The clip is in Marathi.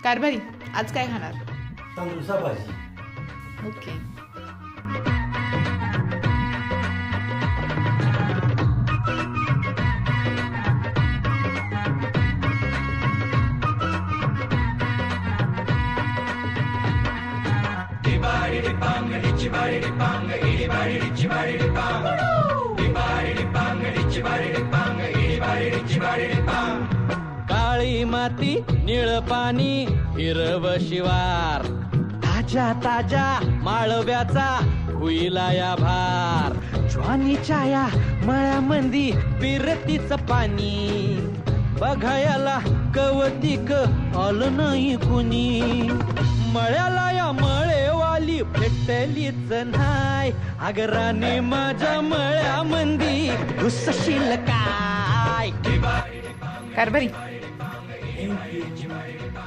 कारभारी आज काय खाणार? तांदूळचा भाजी. ओके. काळी माती निळ पाणी हिरव शिवार ताज्या ताज्या माळव्याचा हुईला या भार ज्वानीच्या या मळ्यामंदी पिरतीच पाणी बघायला कवतिक आलं नाही कुणी मळ्याला या मळेवाली भेटलीच नाय आगराने माझ्या मळ्यामंदी घुसशील काय कारभारी Thank you.